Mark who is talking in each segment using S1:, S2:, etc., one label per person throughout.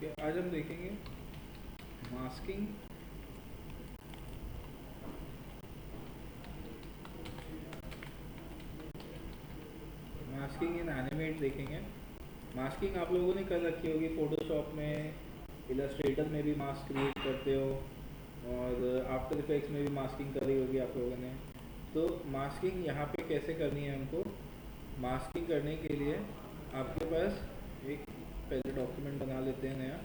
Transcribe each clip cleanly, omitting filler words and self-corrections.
S1: कि आज हम देखेंगे मास्किंग मास्किंग इन एनिमेट देखेंगे। मास्किंग आप लोगों ने कर रखी होगी फोटोशॉप में, इलस्ट्रेटर में भी मास्क क्रिएट करते हो और आफ्टर इफेक्ट्स में भी मास्किंग करी होगी आप लोगों ने। तो मास्किंग यहाँ पे कैसे करनी है हमको? मास्किंग करने के लिए आपके पास एक पहले डॉक्यूमेंट बना लेते हैं नया।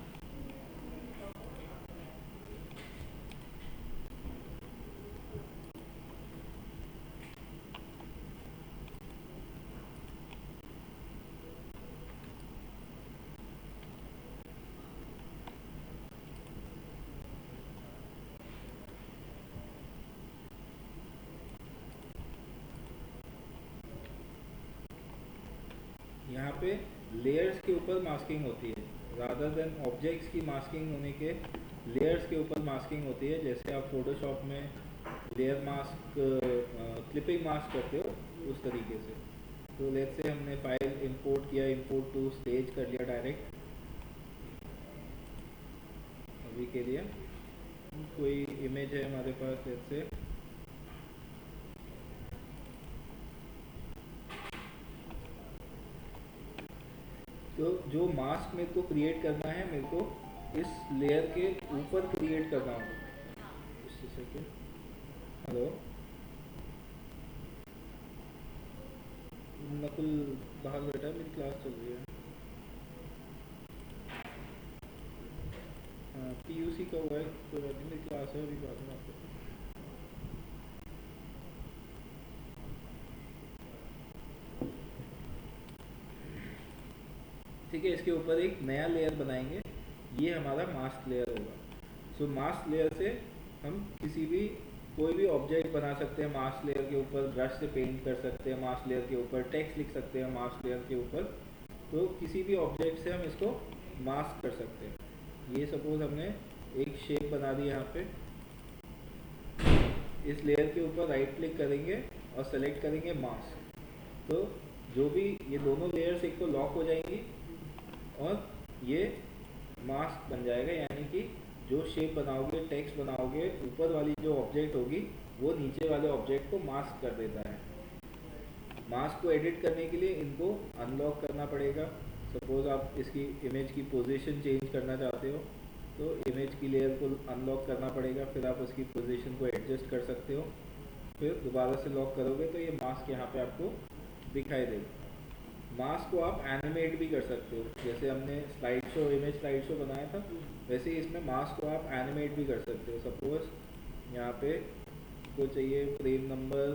S1: यहाँ पे लेयर्स के ऊपर मास्किंग होती है, रादर देन ऑब्जेक्ट्स की मास्किंग होने के लेयर्स के ऊपर मास्किंग होती है। जैसे आप फोटोशॉप में लेयर मास्क क्लिपिंग मास्क करते हो उस तरीके से। तो लेट्स से हमने फाइल इंपोर्ट किया, इंपोर्ट टू स्टेज कर लिया डायरेक्ट। अभी के लिए कोई इमेज है हमारे पास, लेट्स से तो जो मास्क मेरे को क्रिएट करना है, मेरे को इस लेयर के ऊपर क्रिएट करना होगा। just a second। Hello Nakul बाहर बैठा है, मेरी क्लास चल रही है। हाँ पीयूसी का हुआ है, कोई बात नहीं, मेरी क्लास है अभी, बाद में आपको। ठीक है, इसके ऊपर एक नया लेयर बनाएंगे, ये हमारा मास्क लेयर होगा। सो मास्क लेयर से हम किसी भी कोई भी ऑब्जेक्ट बना सकते हैं। मास्क लेयर के ऊपर ब्रश से पेंट कर सकते हैं, मास्क लेयर के ऊपर टेक्स्ट लिख सकते हैं मास्क लेयर के ऊपर। तो किसी भी ऑब्जेक्ट से हम इसको मास्क कर सकते हैं। ये सपोज हमने एक शेप बना दी यहाँ पे, इस लेयर के ऊपर राइट क्लिक करेंगे और सेलेक्ट करेंगे मास्क। तो जो भी ये दोनों लेयर्स एक तो लॉक हो जाएंगी और ये मास्क बन जाएगा, यानी कि जो शेप बनाओगे, टेक्स्ट बनाओगे, ऊपर वाली जो ऑब्जेक्ट होगी वो नीचे वाले ऑब्जेक्ट को मास्क कर देता है। मास्क को एडिट करने के लिए इनको अनलॉक करना पड़ेगा। सपोज आप इसकी इमेज की पोजीशन चेंज करना चाहते हो तो इमेज की लेयर को अनलॉक करना पड़ेगा, फिर आप उसकी पोजीशन को एडजस्ट कर सकते हो। फिर दोबारा से लॉक करोगे तो ये मास्क यहाँ पे आपको दिखाई देगा। मास्क को आप एनिमेट भी कर सकते हो, जैसे हमने slide show image slide show बनाया था, वैसे ही इसमें मास्क को आप एनिमेट भी कर सकते हो। सपोज यहाँ पे को चाहिए फ्रेम नंबर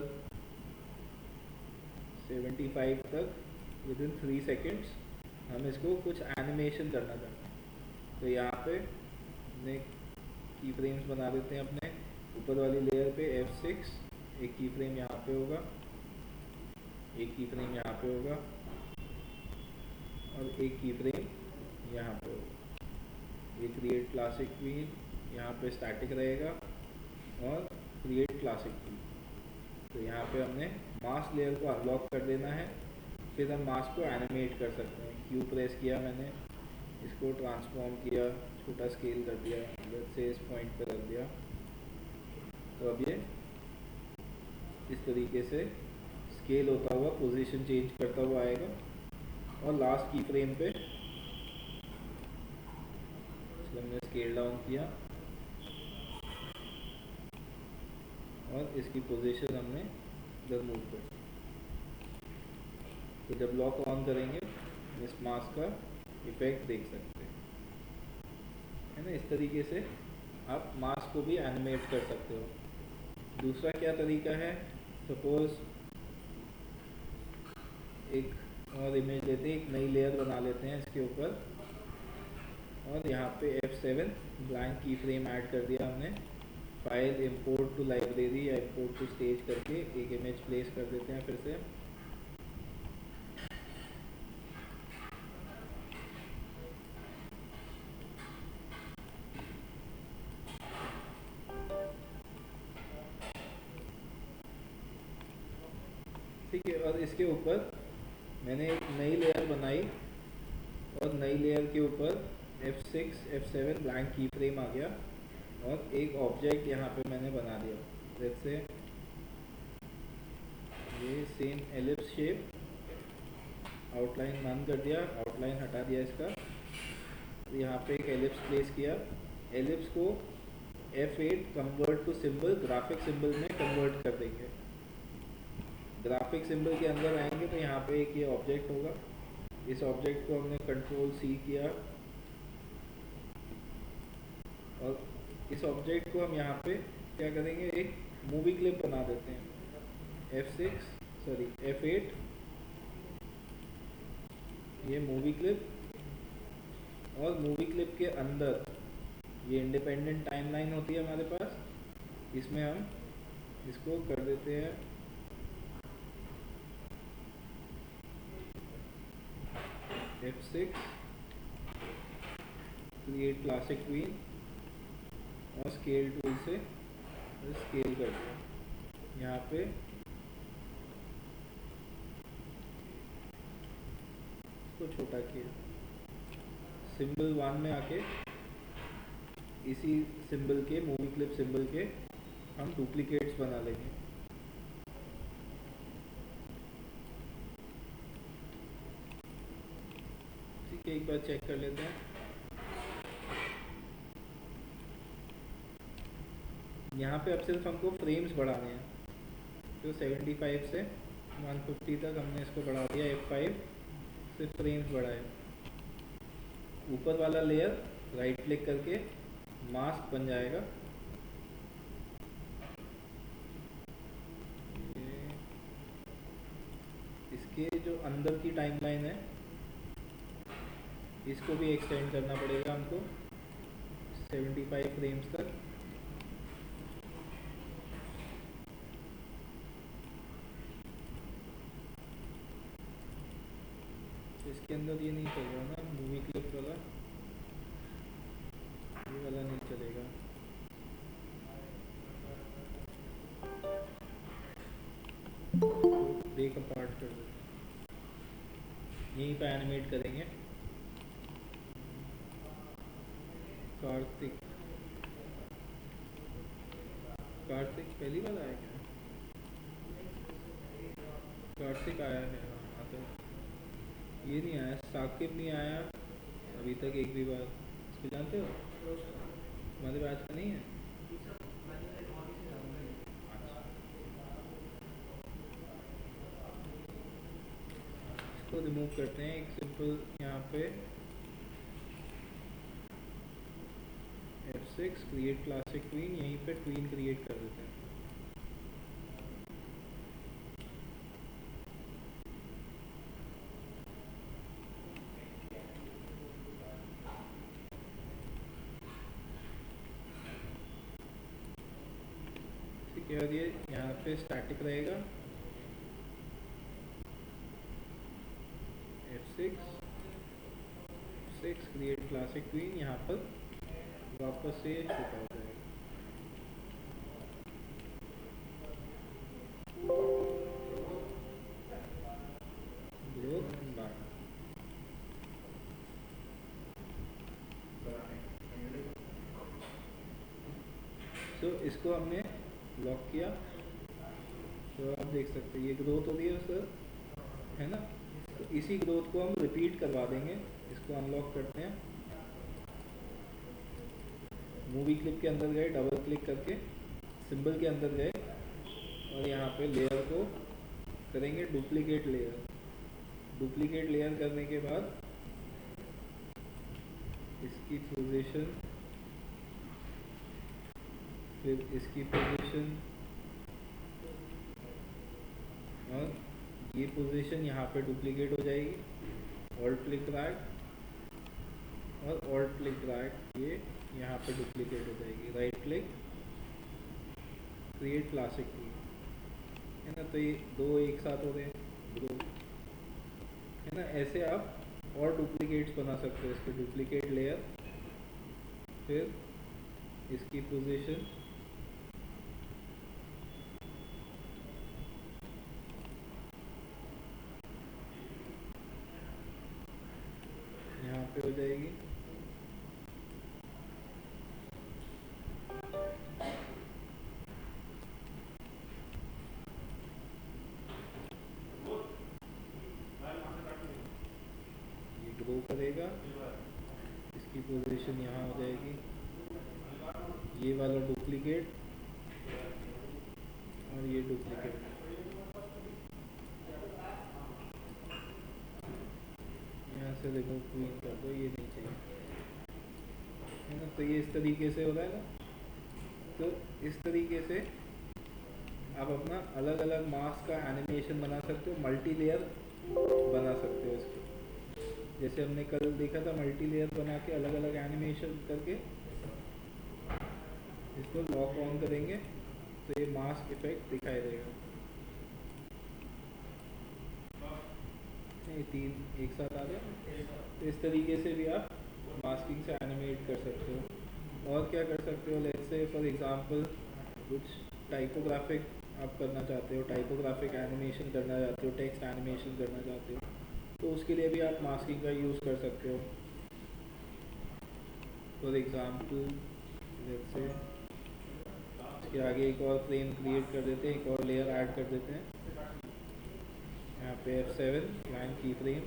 S1: 75 तक, विद इन 3 सेकेंड्स हम इसको कुछ एनिमेशन करना चाहते हैं। तो यहाँ पे अपने की फ्रेम्स बना देते हैं अपने ऊपर वाली लेयर पे F6, एक की फ्रेम यहाँ पे होगा, एक की फ्रेम यहाँ पे होगा और एक की फ्रेम यहाँ पे होगा। ये क्रिएट क्लासिक व्हील यहाँ पे स्टैटिक रहेगा और क्रिएट क्लासिक व्हील। तो यहाँ पे हमने मास्क लेयर को अनलॉक कर देना है, फिर हम मास्क को एनिमेट कर सकते हैं। क्यू प्रेस किया मैंने, इसको ट्रांसफॉर्म किया, छोटा स्केल कर दिया, लेट्स से इस पॉइंट पे रख दिया। तो अब ये इस तरीके से स्केल होता हुआ, पोजीशन चेंज करता हुआ आएगा और लास्ट की फ्रेम पे हमने स्केल डाउन किया और इसकी पोजीशन हमने इधर मूव कर। तो जब लॉक ऑन करेंगे इस मास्क का इफेक्ट देख सकते हैं, है ना। इस तरीके से आप मास्क को भी एनिमेट कर सकते हो। दूसरा क्या तरीका है, सपोज एक और इमेज लेते हैं, एक नई लेयर बना लेते हैं इसके ऊपर और यहाँ पे F7 ब्लैंक की फ्रेम ऐड कर दिया हमने। फाइल इंपोर्ट टू लाइब्रेरी या इंपोर्ट टू स्टेज करके एक इमेज प्लेस कर देते हैं फिर से। ठीक है, और इसके ऊपर मैंने एक नई लेयर बनाई और नई लेयर के ऊपर F6 F7 ब्लैंक की फ्रेम आ गया और एक ऑब्जेक्ट यहाँ पे मैंने बना दिया। जैसे ये सेम एलिप्स शेप, आउटलाइन बंद कर दिया, आउटलाइन हटा दिया इसका। तो यहाँ पे एक एलिप्स प्लेस किया। एलिप्स को F8 convert to symbol, graphic symbol में कन्वर्ट कर देंगे। ग्राफिक सिंबल के अंदर आएंगे तो यहाँ पे एक ये ऑब्जेक्ट होगा। इस ऑब्जेक्ट को हमने कंट्रोल C किया और इस ऑब्जेक्ट को हम यहाँ पे क्या करेंगे, एक मूवी क्लिप बना देते हैं। F8 ये मूवी क्लिप, और मूवी क्लिप के अंदर ये इंडिपेंडेंट टाइमलाइन होती है हमारे पास, इसमें हम इसको कर देते हैं F6 क्रिएट क्लासिक क्वीन और स्केल टूल से स्केल कर दिया। यहाँ पे इसको छोटा किया। सिंबल 1 में आके इसी सिंबल के, मूवी क्लिप सिंबल के हम डुप्लीकेट्स बना लेंगे। ठीक है, एक बार चेक कर लेते हैं। यहाँ पे अब सिर्फ हमको फ्रेम्स बढ़ाने हैं, तो 75 से 150 तक हमने इसको बढ़ा दिया। F5 से फ्रेम्स बढ़ाए। ऊपर वाला लेयर राइट क्लिक करके मास्क बन जाएगा। इसके जो अंदर की टाइमलाइन है इसको भी एक्सटेंड करना पड़ेगा हमको 75 फ्रेम्स तक। इसके अंदर ये नहीं चल रहा ना मूवी क्लिप वाला, ये वाला नहीं चलेगा। ब्रेक अपार्ट कर देते हैं, यहीं पे एनिमेट करेंगे। कार्तिक पहली बार आया क्या? कार्तिक आया है, हाँ तो ये नहीं आया। साकिब नहीं आया अभी तक एक भी बार। इसको जानते हो? हमारे बैच का नहीं है। इसको रिमूव करते हैं। एक सिंपल यहाँ पे F6 क्रिएट क्लासिक क्वीन, यहीं पे क्वीन क्रिएट कर देते हैं। ठीक है, और ये यहाँ पे स्टैटिक रहेगा। F6 क्रिएट क्लासिक क्वीन, यहाँ पर वापस से छुपा हो जाएगा। ग्रोथ बार, तो इसको हमने लॉक किया तो आप देख सकते हैं ये ग्रोथ हो रही है सर, है ना। तो इसी ग्रोथ को हम रिपीट करवा देंगे। इसको अनलॉक करते हैं। मूवी क्लिप के अंदर गए, डबल क्लिक करके सिंबल के अंदर गए और यहाँ पे लेयर को करेंगे डुप्लीकेट लेयर। डुप्लीकेट लेयर करने के बाद इसकी पोजीशन, फिर इसकी पोजीशन और ये पोजीशन यहाँ पे डुप्लीकेट हो जाएगी। ऑल्ट क्लिक ड्रैग और ऑल्ट क्लिक ड्रैग, ये यहाँ पे डुप्लीकेट हो जाएगी। राइट क्लिक क्रिएट क्लासिक की, है ना। तो ये दो एक साथ हो गए दो, है ना। ऐसे आप और डुप्लीकेट्स बना सकते हो। इसके डुप्लीकेट लेयर, फिर इसकी पोजीशन, यहाँ पे हो जाएगी। एनिमेशन यहाँ हो जाएगी, ये वाला डुप्लीकेट और ये डुप्लीकेट। यहाँ से देखो क्वीन कर दो, ये नहीं चाहिए है ना। तो ये इस तरीके से हो रहा है ना। तो इस तरीके से आप अपना अलग अलग मास्क का एनिमेशन बना सकते हो, मल्टी लेयर बना सकते हो इसको। जैसे हमने कल देखा था, मल्टी लेयर बना के अलग अलग एनिमेशन करके इसको लॉक ऑन करेंगे तो ये मास्क इफेक्ट दिखाई देगा। ये तीन एक साथ आ गए। तो इस तरीके से भी आप मास्किंग से एनिमेट कर सकते हो। और क्या कर सकते हो, लेट्स से फॉर एग्जांपल कुछ टाइपोग्राफिक आप करना चाहते हो, टाइपोग्राफिक एनिमेशन करना चाहते हो, टेक्स्ट एनिमेशन करना चाहते हो, तो उसके लिए भी आप मास्किंग का यूज़ कर सकते हो। फॉर एग्जांपल लेट्स से इसके आगे एक और फ्रेम क्रिएट कर देते हैं, एक और लेयर ऐड कर देते हैं। यहाँ पे F7 लाइन की फ्रेम,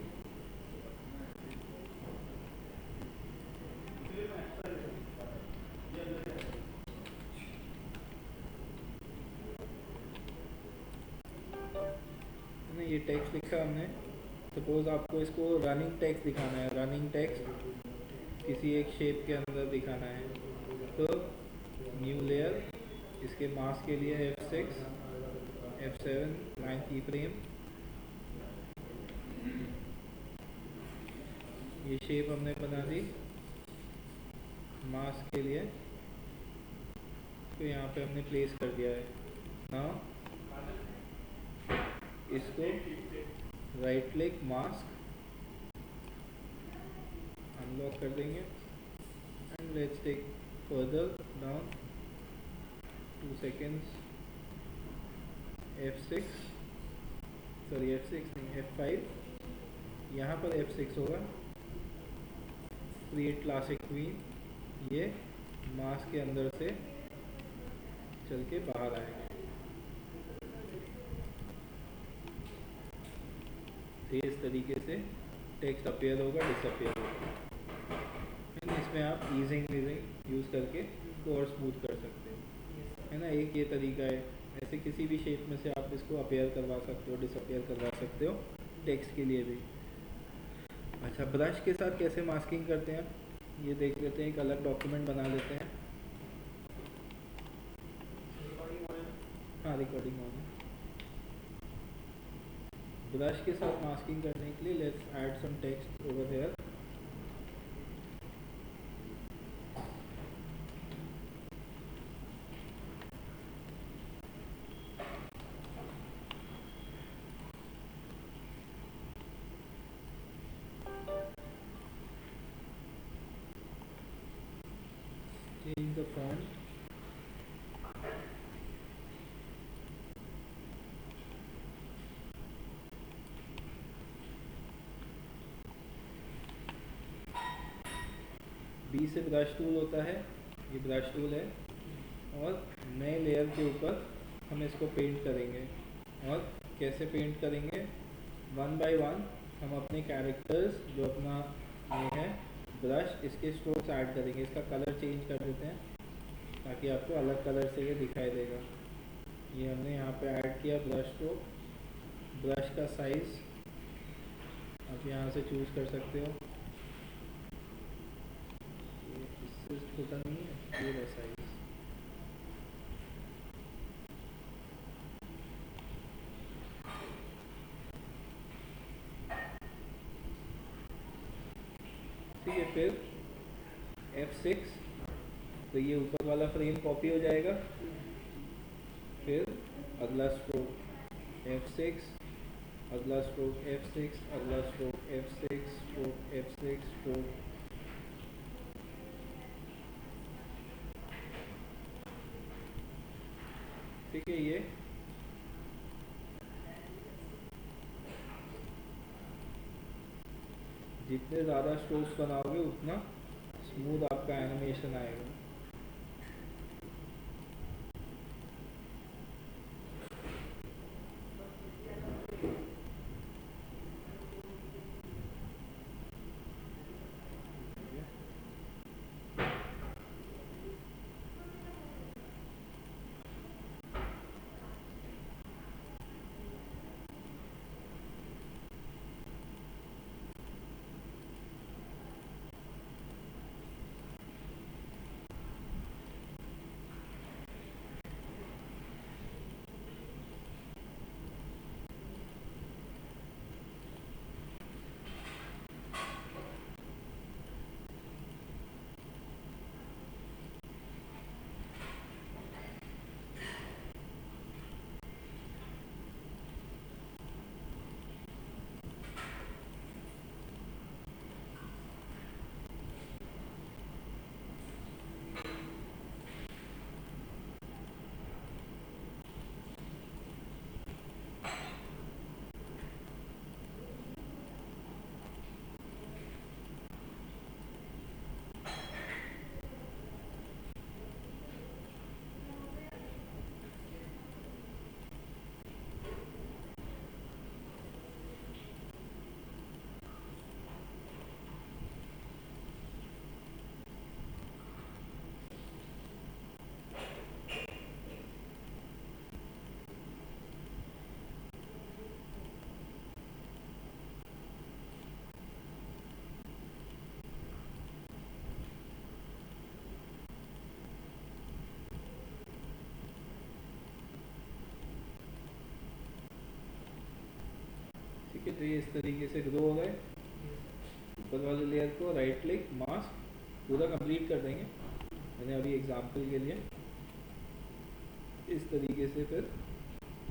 S1: ये टेक्स्ट लिखा हमने। सपोज आपको इसको रनिंग टेक्स्ट दिखाना है, रनिंग टेक्स्ट किसी एक शेप के अंदर दिखाना है, तो न्यू लेयर, इसके मास्क के लिए F6 F7 लाइन की फ्रेम, ये शेप हमने बना दी मास्क के लिए, तो यहाँ पे हमने प्लेस कर दिया है। नाउ इसको राइट क्लिक मास्क अनलॉक कर देंगे and let's take further down 2 seconds F6 sorry F6 नहीं F5, यहाँ पर F6 होगा, क्रिएट क्लासिक क्वीन, ये मास्क के अंदर से चल के बाहर आएंगे। इस तरीके से टेक्स्ट अपीयर होगा, डिसअपीयर होगा। इसमें आप ईजिंग यूज़ करके इसको और स्मूथ कर सकते हो, है ना। एक ये तरीका है। ऐसे किसी भी शेप में से आप इसको अपीयर करवा सकते हो, डिसअपीयर करवा सकते हो, टेक्स्ट के लिए भी। अच्छा, ब्रश के साथ कैसे मास्किंग करते हैं ये देख लेते हैं। एक अलग डॉक्यूमेंट बना लेते हैं। हाँ, रिकॉर्डिंग ऑन है। ब्रश के साथ मास्किंग करने के लिए let's add some text over here. Change the font. B से ब्रश टूल होता है, ये ब्रश टूल है, और नए लेयर के ऊपर हम इसको पेंट करेंगे। और कैसे पेंट करेंगे, 1 by 1 हम अपने कैरेक्टर्स जो अपना ये है ब्रश, इसके स्ट्रोक्स ऐड करेंगे। इसका कलर चेंज कर देते हैं ताकि आपको अलग कलर से ये दिखाई देगा। ये हमने यहाँ पे ऐड किया ब्रश स्ट्रोक। ब्रश का साइज़ आप यहाँ से चूज़ कर सकते हो, इससे छोटा नहीं है, ये साइज। ठीक है, फिर F6, तो ये ऊपर वाला फ्रेम कॉपी हो जाएगा। फिर अगला स्ट्रोक F6, अगला स्ट्रोक F6, अगला stroke F6, stroke F6, stroke. ठीक है, ये जितने ज़्यादा स्ट्रोक्स बनाओगे उतना स्मूथ आपका एनिमेशन आएगा। ठीक है, तो ये इस तरीके से ग्रो हो गए। ऊपर वाले लेयर को राइट क्लिक मास्क पूरा कंप्लीट कर देंगे। मैंने अभी एग्जांपल के लिए इस तरीके से फिर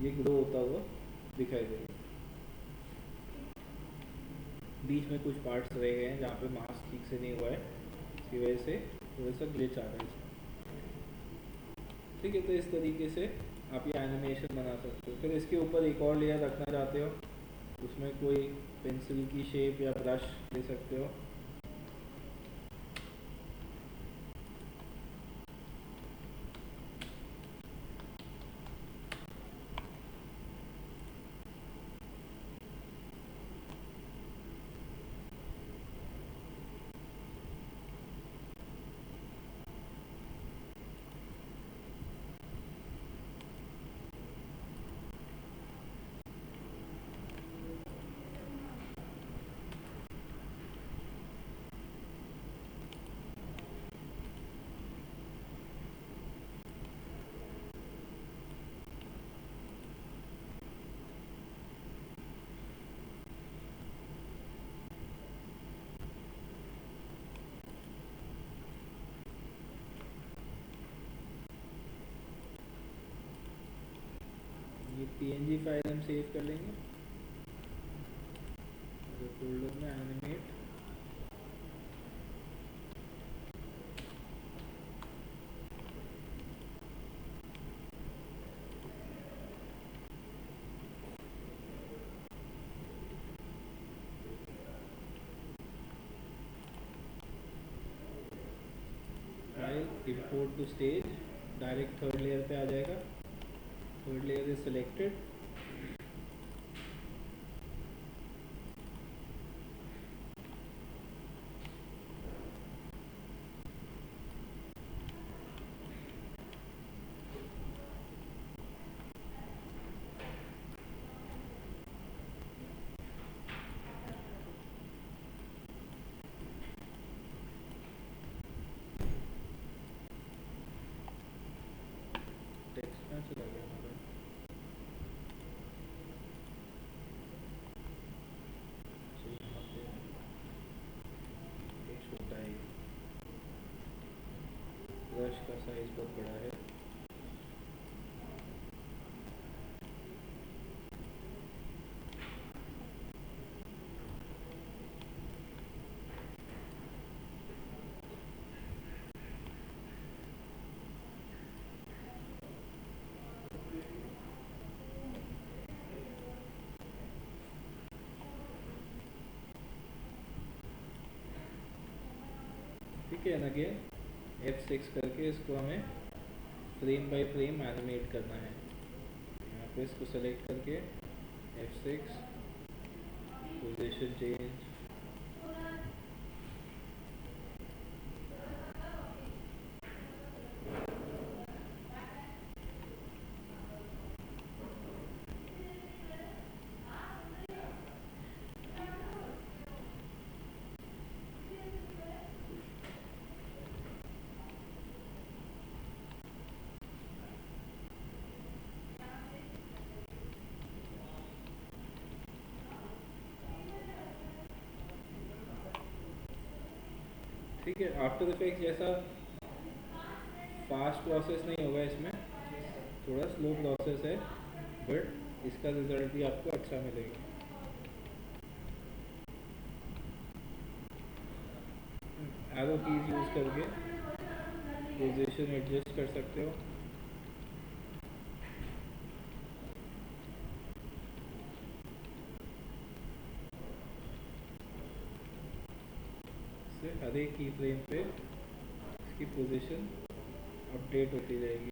S1: ये ग्रो होता हुआ दिखाई देगा। बीच में कुछ पार्ट्स रह गए हैं जहाँ पे मास्क ठीक से नहीं हुआ है, इसकी वजह से थोड़ा सा ग्लिच आ रहा है इसमें। ठीक है, तो इस तरीके से आप ये एनिमेशन बना सकते हो। फिर इसके ऊपर एक और लेयर रखना चाहते हो, उसमें कोई पेंसिल की शेप या ब्रश ले सकते हो। ये PNG फाइल हम सेव कर लेंगे फोल्डर में animate. File import to stage, direct third layer पे आ जाएगा। Third layer is selected. Text कहाँ चला गया हमारा? अच्छा, यहाँ पे ये छोटा है, ब्रश का साइज बहुत बड़ा है। ठीक है, अगेन F6 करके इसको हमें फ्रेम बाय फ्रेम एनिमेट करना है। यहाँ पे इसको सेलेक्ट करके F6 पोजीशन चेंज, ठीक है। आफ्टर इफेक्ट जैसा फास्ट प्रोसेस नहीं होगा, इसमें थोड़ा स्लो प्रोसेस है, बट इसका रिजल्ट भी आपको अच्छा मिलेगा। एरो कीज यूज़ करके पोजीशन एडजस्ट कर सकते हो। हर एक की फ्रेम पे इसकी पोजीशन अपडेट होती जाएगी।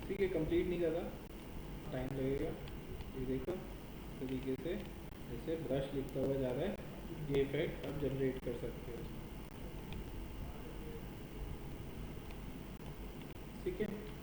S1: ठीक है, कंप्लीट नहीं कर रहा, टाइम लगेगा। ये देखो इस तरीके से जैसे ब्रश लिखता हुआ जा रहा है। ये इफेक्ट आप जनरेट कर सकते हो। ठीक है।